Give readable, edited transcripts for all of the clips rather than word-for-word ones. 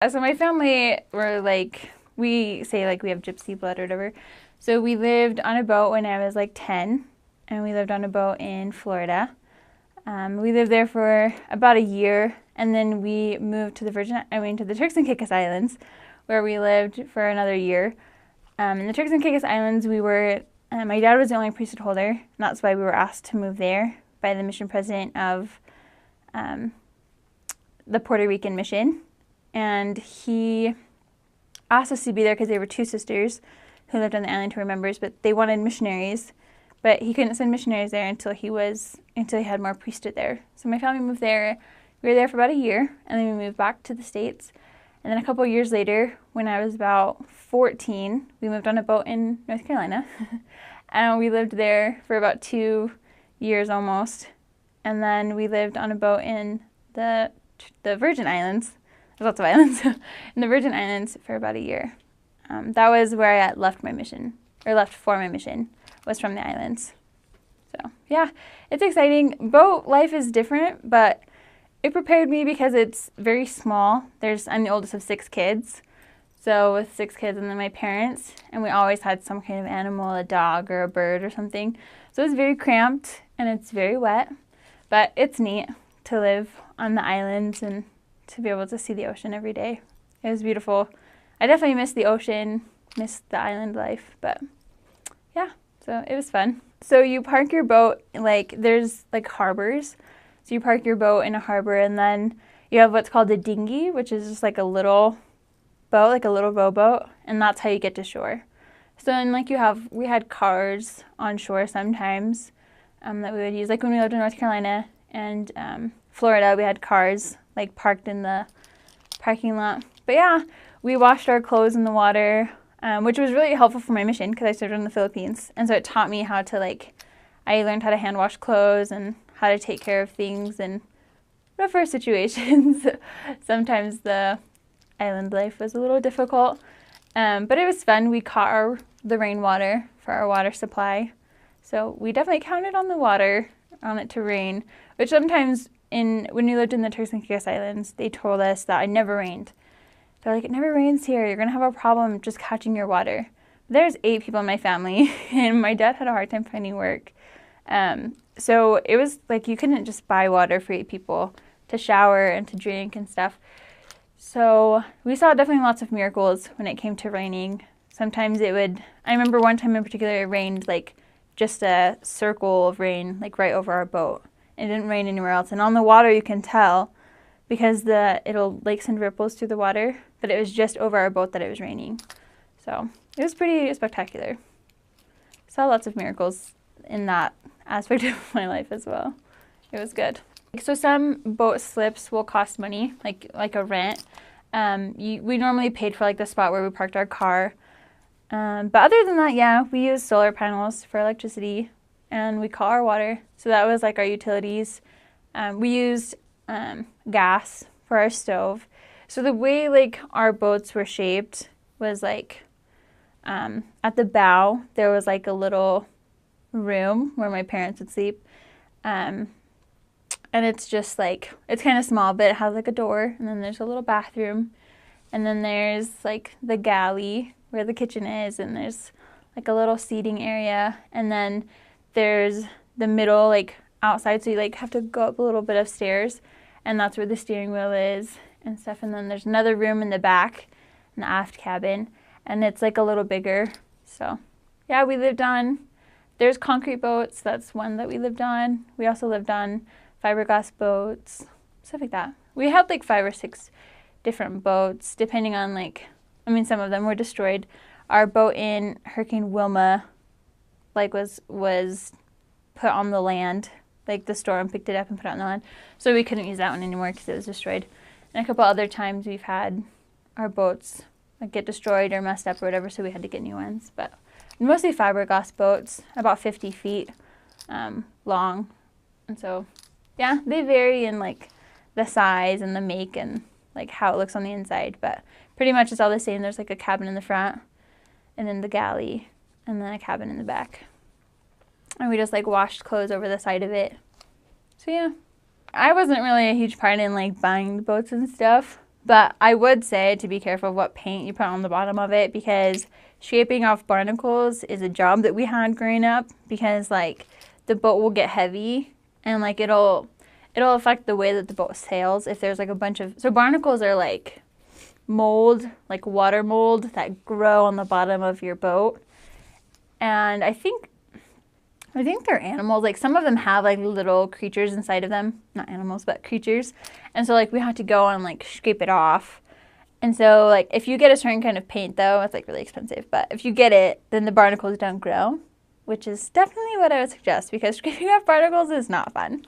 So my family were like, we say like we have gypsy blood or whatever. So we lived on a boat when I was like 10, and we lived on a boat in Florida. We lived there for about a year, and then we moved to to the Turks and Caicos Islands, where we lived for another year. In the Turks and Caicos Islands, my dad was the only priesthood holder, and that's why we were asked to move there by the mission president of the Puerto Rican mission. And he asked us to be there because they were two sisters who lived on the island who were members, but they wanted missionaries. But he couldn't send missionaries there until he had more priesthood there. So my family moved there. We were there for about a year, and then we moved back to the States. And then a couple of years later, when I was about 14, we moved on a boat in North Carolina. And we lived there for about 2 years almost. And then we lived on a boat in the Virgin Islands. There's lots of islands. In the Virgin Islands for about a year. That was where I left for my mission, was from the islands. So yeah, it's exciting. Boat life is different, but it prepared me because it's very small. I'm the oldest of 6 kids. So with 6 kids and then my parents, and we always had some kind of animal, a dog or a bird or something. So it's very cramped and it's very wet, but it's neat to live on the islands and to be able to see the ocean every day. It was beautiful. I definitely miss the ocean, miss the island life, but yeah, so it was fun. So you park your boat, there's harbors. So you park your boat in a harbor, and then you have what's called a dinghy, which is just like a little boat, like a little rowboat, and that's how you get to shore. So then we had cars on shore sometimes that we would use. Like when we lived in North Carolina and Florida, we had cars parked in the parking lot. But yeah, we washed our clothes in the water, which was really helpful for my mission because I served in the Philippines. And so it taught me how to I learned how to hand wash clothes and how to take care of things in rougher situations. Sometimes the island life was a little difficult, but it was fun. We caught the rainwater for our water supply. So we definitely counted on the water, on it to rain, which sometimes when we lived in the Turks and Caicos Islands, they told us that it never rained. They're like, it never rains here. You're going to have a problem just catching your water. There's 8 people in my family, and my dad had a hard time finding work. So it was you couldn't just buy water for 8 people to shower and to drink and stuff. So we saw definitely lots of miracles when it came to raining. Sometimes I remember one time in particular, it rained just a circle of rain right over our boat. It didn't rain anywhere else. And on the water you can tell because it'll send ripples through the water, but it was just over our boat that it was raining. So it was pretty spectacular. Saw lots of miracles in that aspect of my life as well. It was good. So some boat slips will cost money, like a rent. We normally paid for the spot where we parked our car. But other than that, yeah, we use solar panels for electricity, and we call our water. So that was our utilities. We used gas for our stove. So the way our boats were shaped was at the bow there was a little room where my parents would sleep. And it's just it's kind of small, but it has a door, and then there's a little bathroom, and then there's the galley where the kitchen is, and there's a little seating area, and then there's the middle outside, so you have to go up a little bit of stairs, and that's where the steering wheel is and stuff. And then there's another room in the back, an aft cabin, and it's a little bigger. So yeah, there's concrete boats. That's one that we lived on. We also lived on fiberglass boats, stuff like that. We had 5 or 6 different boats, depending on some of them were destroyed. Our boat in Hurricane Wilma was put on the land. The storm picked it up and put it on the land. So we couldn't use that one anymore because it was destroyed. And a couple other times we've had our boats get destroyed or messed up or whatever, so we had to get new ones. But mostly fiberglass boats, about 50 feet long. And so yeah, they vary in the size and the make and how it looks on the inside, but pretty much it's all the same. There's a cabin in the front, and then the galley, and then a cabin in the back. And we just washed clothes over the side of it. So yeah, I wasn't really a huge part in buying the boats and stuff. But I would say to be careful of what paint you put on the bottom of it, because scraping off barnacles is a job that we had growing up, because like the boat will get heavy and like it'll affect the way that the boat sails if there's like a bunch of, so barnacles are like mold, like water mold that grow on the bottom of your boat. And I think they're animals. Like some of them have like little creatures inside of them. Not animals, but creatures. And so like we have to go and like scrape it off. And so like if you get a certain kind of paint though, it's like really expensive. But if you get it, then the barnacles don't grow, which is definitely what I would suggest, because scraping off barnacles is not fun.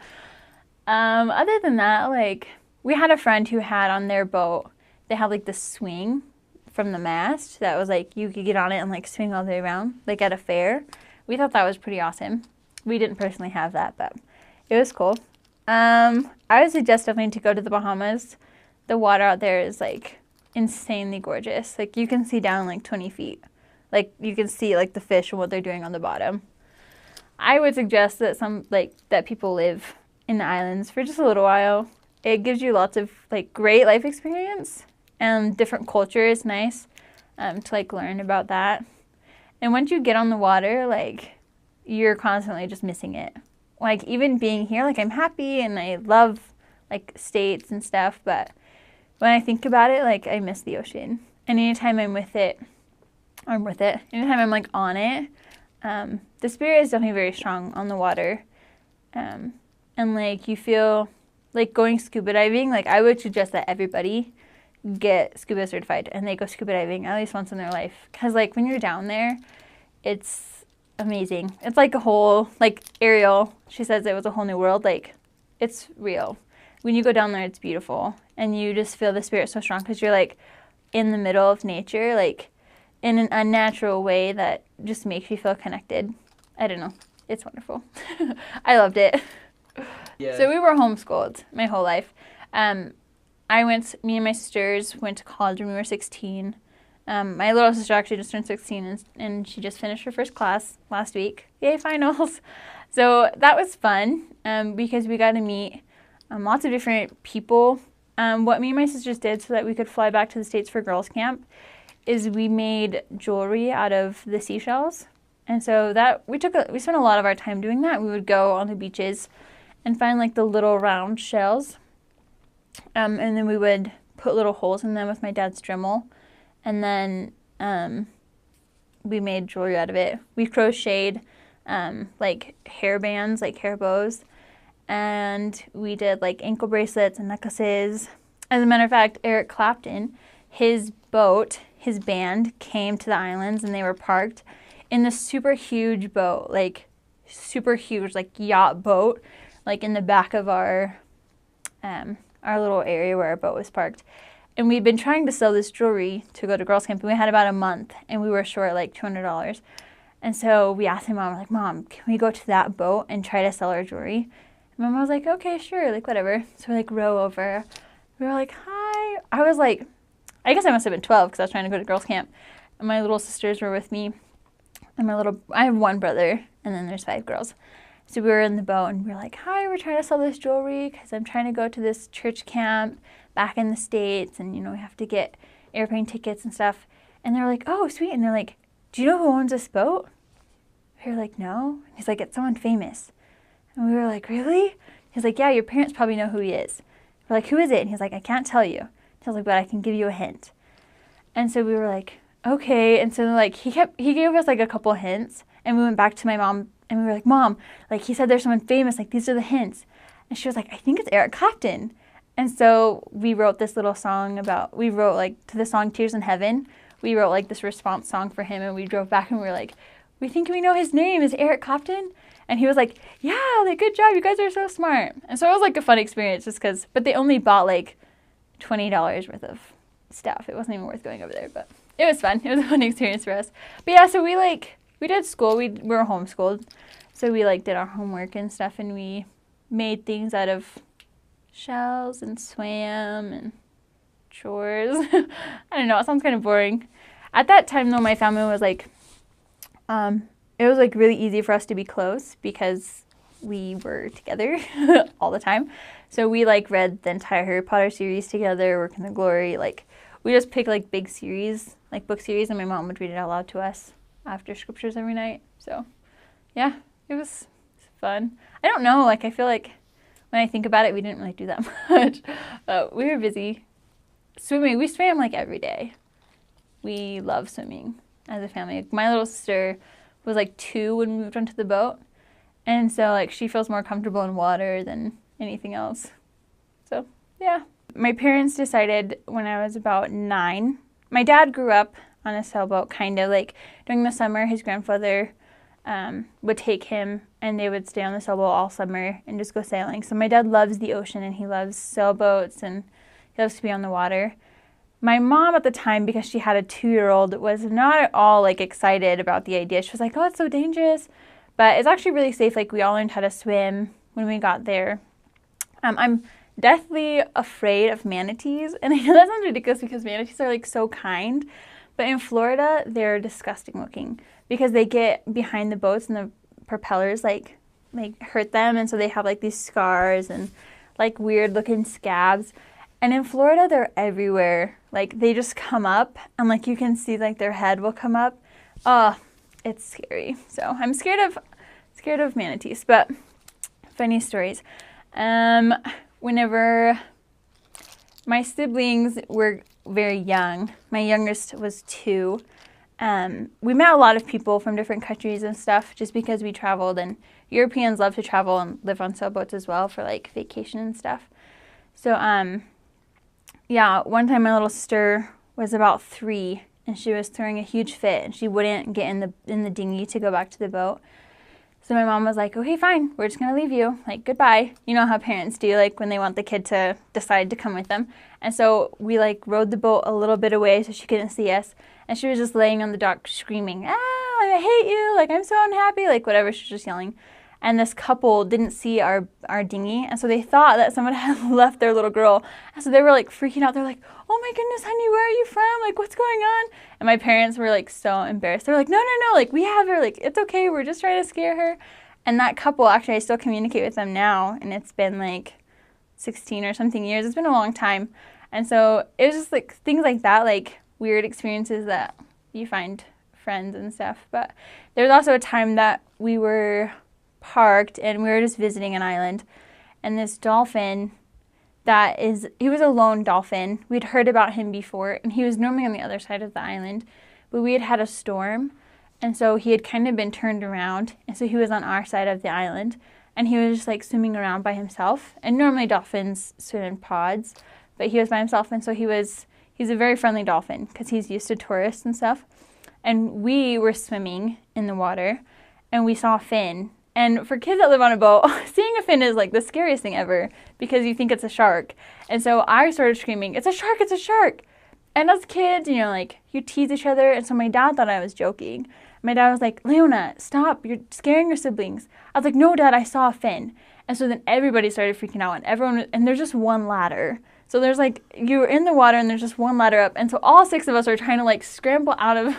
Other than that, like we had a friend who had on their boat, they had like this swing from the mast that was like you could get on it and like swing all the way around, like at a fair. We thought that was pretty awesome. We didn't personally have that, but it was cool. I would suggest definitely to go to the Bahamas. The water out there is like insanely gorgeous. Like you can see down like 20 feet. Like you can see like the fish and what they're doing on the bottom. I would suggest that that people live in the islands for just a little while. It gives you lots of like great life experience, and different culture is nice to like learn about that. And once you get on the water, like, you're constantly just missing it. Like, even being here, like, I'm happy and I love, like, states and stuff, but when I think about it, like, I miss the ocean. And anytime I'm with it, anytime I'm, like, on it, the spirit is definitely very strong on the water. And, like, you feel, like, going scuba diving, like, I would suggest that everybody get scuba certified and they go scuba diving at least once in their life, because like when you're down there, it's amazing. It's like a whole, like Ariel, she says it was a whole new world. Like it's real. When you go down there, it's beautiful, and you just feel the spirit so strong because you're like in the middle of nature, like in an unnatural way that just makes you feel connected. I don't know, it's wonderful. I loved it. Yeah. So we were homeschooled my whole life. Me and my sisters went to college when we were 16. My little sister actually just turned 16, and she just finished her first class last week. Yay, finals. So that was fun because we got to meet lots of different people. What me and my sisters did so that we could fly back to the States for girls' camp is we made jewelry out of the seashells. And so that we spent a lot of our time doing that. We would go on the beaches and find like the little round shells. And then we would put little holes in them with my dad's Dremel. And then we made jewelry out of it. We crocheted like hair bands, like hair bows. And we did like ankle bracelets and necklaces. As a matter of fact, Eric Clapton, his boat, his band came to the islands, and they were parked in this super huge boat, like super huge, like yacht boat, like in the back of our little area where our boat was parked. And we'd been trying to sell this jewelry to go to girls' camp, and we had about a month, and we were short like $200. And so we asked my mom, like, Mom, can we go to that boat and try to sell our jewelry? And Mom was like, okay, sure, like whatever. So we like row over. We were like, hi. I was like, I guess I must have been 12 because I was trying to go to girls' camp. And my little sisters were with me. And I have one brother, and then there's 5 girls. So we were in the boat, and we were like, hi, we're trying to sell this jewelry because I'm trying to go to this church camp back in the States, and, we have to get airplane tickets and stuff. And they're like, oh, sweet. And they're like, do you know who owns this boat? We were like, no. He's like, it's someone famous. And we were like, really? He's like, yeah, your parents probably know who he is. We're like, who is it? And he's like, I can't tell you. I was like, but I can give you a hint. And so we were like, okay. And so like he gave us like a couple hints, and we went back to my mom, and we were like, Mom, like he said there's someone famous, like these are the hints. And she was like, I think it's Eric Clapton. And so we wrote this little song like to the song Tears in Heaven, we wrote like this response song for him, and we drove back and we were like, we think we know his name is Eric Clapton. And he was like, yeah, like good job, you guys are so smart. And so it was like a fun experience just because, but they only bought like $20 worth of stuff. It wasn't even worth going over there, but it was fun. It was a fun experience for us. But yeah, so we did school. We were homeschooled. So we like did our homework and stuff, and we made things out of shells and swam and chores. I don't know, it sounds kind of boring. At that time though, my family was like, it was like really easy for us to be close because we were together all the time. So we like read the entire Harry Potter series together, Work in the Glory. Like we just picked like big series, like book series, and my mom would read it out loud to us after scriptures every night. So yeah, it was fun. I don't know, like I feel like when I think about it, we didn't really do that much. We were busy swimming. We swam like every day. We love swimming as a family. My little sister was like 2 when we moved onto the boat. And so like she feels more comfortable in water than anything else. So yeah. My parents decided when I was about 9. My dad grew up on a sailboat, kind of like during the summer. His grandfather would take him and they would stay on the sailboat all summer and just go sailing. So my dad loves the ocean and he loves sailboats and he loves to be on the water. My mom at the time, because she had a 2-year-old, was not at all like excited about the idea. She was like, oh, it's so dangerous. But it's actually really safe. Like we all learned how to swim when we got there. I'm deathly afraid of manatees. And I know that sounds ridiculous because manatees are like so kind. But in Florida, they're disgusting looking because they get behind the boats and the propellers like hurt them. And so they have like these scars and like weird looking scabs. And in Florida, they're everywhere. Like they just come up and like you can see like their head will come up. Oh, it's scary. So I'm scared of manatees, but funny stories. Whenever my siblings were very young, my youngest was 2. We met a lot of people from different countries and stuff just because we traveled, and Europeans love to travel and live on sailboats as well for like vacation and stuff. So yeah, one time my little sister was about 3 and she was throwing a huge fit and she wouldn't get in the dinghy to go back to the boat. So my mom was like, okay, fine, we're just going to leave you. Like, goodbye. You know how parents do, like, when they want the kid to decide to come with them. And so we, like, rowed the boat a little bit away so she couldn't see us. And she was just laying on the dock screaming, ah, like, I hate you. Like, I'm so unhappy. Like, whatever. She was just yelling. And this couple didn't see our dinghy. And so they thought that someone had left their little girl. And so they were, like, freaking out. They're like, oh, my goodness, honey, where are you from? Like, what's going on? And my parents were, like, so embarrassed. They were like, no, like, we have her. Like, it's okay. We're just trying to scare her. And that couple, actually, I still communicate with them now. And it's been, like, 16 or something years. It's been a long time. And so it was just, like, things like that, like, weird experiences that you find friends and stuff. But there was also a time that we were parked and we were just visiting an island. And this dolphin he was a lone dolphin. We'd heard about him before, and he was normally on the other side of the island. But we had a storm. And so he had kind of been turned around, and so he was on our side of the island, and he was just like swimming around by himself. And normally dolphins swim in pods, but he was by himself, and so he's a very friendly dolphin because he's used to tourists and stuff. And we were swimming in the water, and we saw a fin. And for kids that live on a boat, seeing a fin is like the scariest thing ever because you think it's a shark. And so I started screaming, it's a shark, it's a shark. And as kids, you know, like you tease each other. And so my dad thought I was joking. My dad was like, Leona, stop, you're scaring your siblings. I was like, no, Dad, I saw a fin. And so then everybody started freaking out, and there's just one ladder. So there's like, you're in the water and there's just one ladder up. And so all 6 of us are trying to like scramble out of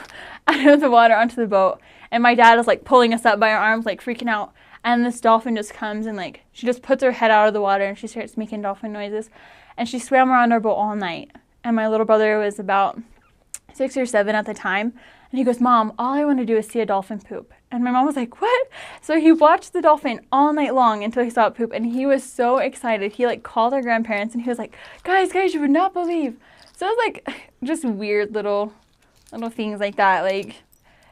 the water onto the boat. And my dad is like pulling us up by our arms, like freaking out. And this dolphin just comes and like, she just puts her head out of the water and she starts making dolphin noises. And she swam around our boat all night. And my little brother was about 6 or 7 at the time. And he goes, Mom, all I want to do is see a dolphin poop. And my mom was like, what? So he watched the dolphin all night long until he saw it poop. And he was so excited. He like called our grandparents and he was like, guys, you would not believe. So it was like just weird little things like that. Like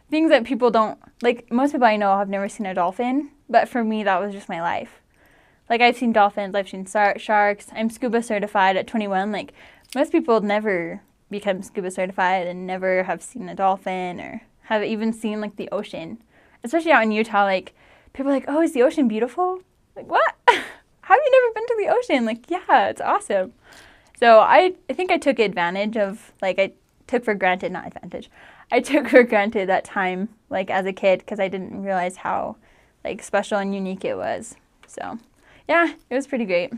things that people don't, like most people I know have never seen a dolphin. But for me, that was just my life. Like I've seen dolphins, I've seen sharks. I'm scuba certified at 21. Like most people never become scuba certified and never have seen a dolphin or have even seen like the ocean. Especially out in Utah, like people are like, oh, is the ocean beautiful? Like what? Have you never been to the ocean? Like, yeah, it's awesome. So I think I took advantage of, like I took for granted that time like as a kid because I didn't realize how like special and unique it was. So yeah, it was pretty great.